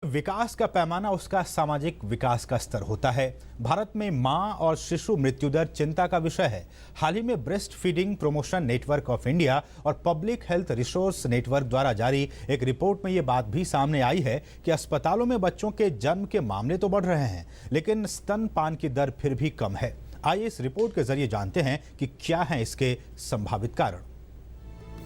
विकास का पैमाना उसका सामाजिक विकास का स्तर होता है। भारत में मां और शिशु मृत्यु दर चिंता का विषय है। हाल ही में breast feeding promotion network of India और पब्लिक हेल्थ रिसोर्स नेटवर्क द्वारा जारी एक रिपोर्ट में ये बात भी सामने आई है कि अस्पतालों में बच्चों के जन्म के मामले तो बढ़ रहे हैं, लेकिन स्तनपान की दर फिर भी कम है। आइए इस रिपोर्ट के जरिए जानते हैं कि क्या हैं इसके संभावित कारण।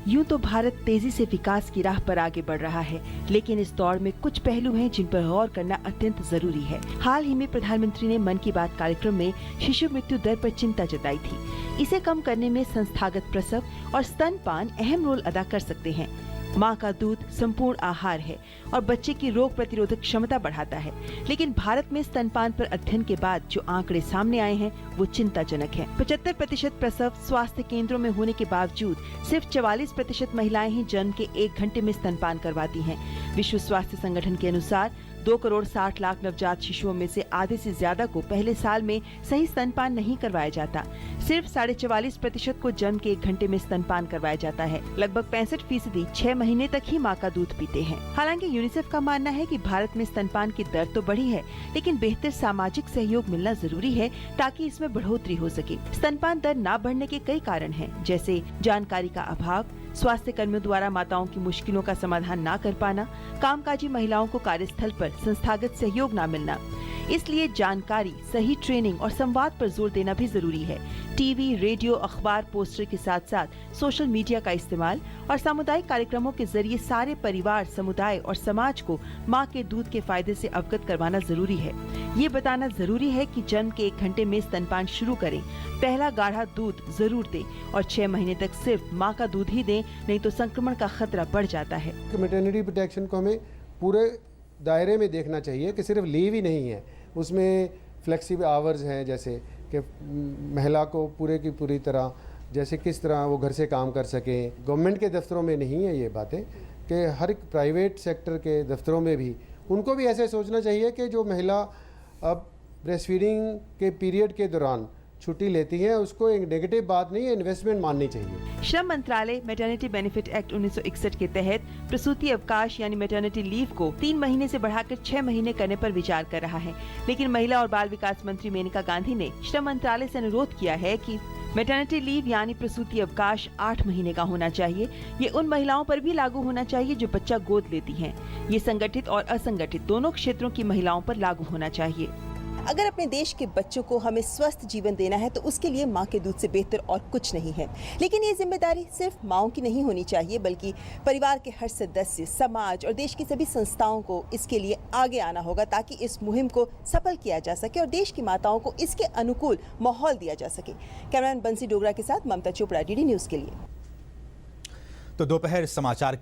यूं तो भारत तेजी से विकास की राह पर आगे बढ़ रहा है, लेकिन इस दौर में कुछ पहलू हैं जिन पर गौर करना अत्यंत जरूरी है। हाल ही में प्रधानमंत्री ने मन की बात कार्यक्रम में शिशु मृत्यु दर पर चिंता जताई थी। इसे कम करने में संस्थागत प्रसव और स्तनपान अहम रोल अदा कर सकते हैं। माँ का दूध संपूर्ण आहार है और बच्चे की रोग प्रतिरोधक क्षमता बढ़ाता है, लेकिन भारत में स्तनपान पर अध्ययन के बाद जो आंकड़े सामने आए हैं वो चिंताजनक हैं। 75% प्रसव स्वास्थ्य केंद्रों में होने के बावजूद सिर्फ 44% महिलाएं ही जन्म के 1 घंटे में स्तनपान करवाती हैं। विश्व स्वास्थ्य संगठन के अनुसार 2 करोड़ 60 लाख नवजात शिशुओं में से आधे से ज्यादा को पहले साल में सही स्तनपान नहीं करवाया जाता। सिर्फ 44.25% को जन्म के 1 घंटे में स्तनपान करवाया जाता है। लगभग 65% 6 महीने तक ही माँ का दूध पीते हैं। हालांकि यूनिसेफ का मानना है कि भारत में स्तनपान की दर तो बढ़ी है, लेकिन बेहतर सामाजिक सहयोग मिलना जरूरी है ताकि इसमें बढ़ोतरी हो सके। स्तनपान दर न बढ़ने के कई कारण हैं, जैसे जानकारी का अभाव, स्वास्थ्य कर्मियों द्वारा माताओं की मुश्किलों का समाधान न कर पाना, कामकाजी महिलाओं को कार्यस्थल पर संस्थागत सहयोग न मिलना। इसलिए जानकारी, सही ट्रेनिंग और संवाद पर जोर देना भी जरूरी है। टीवी, रेडियो, अखबार, पोस्टर के साथ साथ सोशल मीडिया का इस्तेमाल और सामुदायिक कार्यक्रमों के जरिए सारे परिवार, समुदाय और समाज को माँ के दूध के फायदे से अवगत करवाना जरूरी है। ये बताना जरूरी है कि जन्म के 1 घंटे में स्तनपान शुरू करें, पहला गाढ़ा दूध जरूर दें और 6 महीने तक सिर्फ माँ का दूध ही दें, नहीं तो संक्रमण का खतरा बढ़ जाता है। मैटरनिटी प्रोटेक्शन को हमें पूरे दायरे में देखना चाहिए कि सिर्फ लीव ही नहीं है, उसमें फ्लेक्सिबल आवर्स हैं, जैसे कि महिला को पूरे की पूरी तरह जैसे किस तरह वो घर से काम कर सकें। गवर्नमेंट के दफ्तरों में नहीं है ये बातें, कि हर एक प्राइवेट सेक्टर के दफ्तरों में भी उनको भी ऐसे सोचना चाहिए कि जो महिला अब ब्रेस्ट फीडिंग के पीरियड के दौरान छुट्टी लेती है, उसको एक नेगेटिव बात नहीं है, इन्वेस्टमेंट माननी चाहिए। श्रम मंत्रालय मैटरनिटी बेनिफिट एक्ट 1961 के तहत प्रसूति अवकाश यानी मैटरनिटी लीव को 3 महीने से बढ़ाकर 6 महीने करने पर विचार कर रहा है, लेकिन महिला और बाल विकास मंत्री मेनका गांधी ने श्रम मंत्रालय से अनुरोध किया है कि मैटरनिटी लीव यानी प्रसूति अवकाश 8 महीने का होना चाहिए। ये उन महिलाओं पर भी लागू होना चाहिए जो बच्चा गोद लेती हैं। ये संगठित और असंगठित दोनों क्षेत्रों की महिलाओं पर लागू होना चाहिए। अगर अपने देश के बच्चों को हमें स्वस्थ जीवन देना है तो उसके लिए माँ के दूध से बेहतर और कुछ नहीं है। लेकिन ये जिम्मेदारी सिर्फ माँओं की नहीं होनी चाहिए, बल्कि परिवार के हर सदस्य, समाज और देश की सभी संस्थाओं को इसके लिए आगे आना होगा, ताकि इस मुहिम को सफल किया जा सके और देश की माताओं को इसके अनुकूल माहौल दिया जा सके। कैमरामैन बंसी डोगरा के साथ ममता चोपड़ा, डीडी न्यूज़ के लिए। तो दोपहर समाचार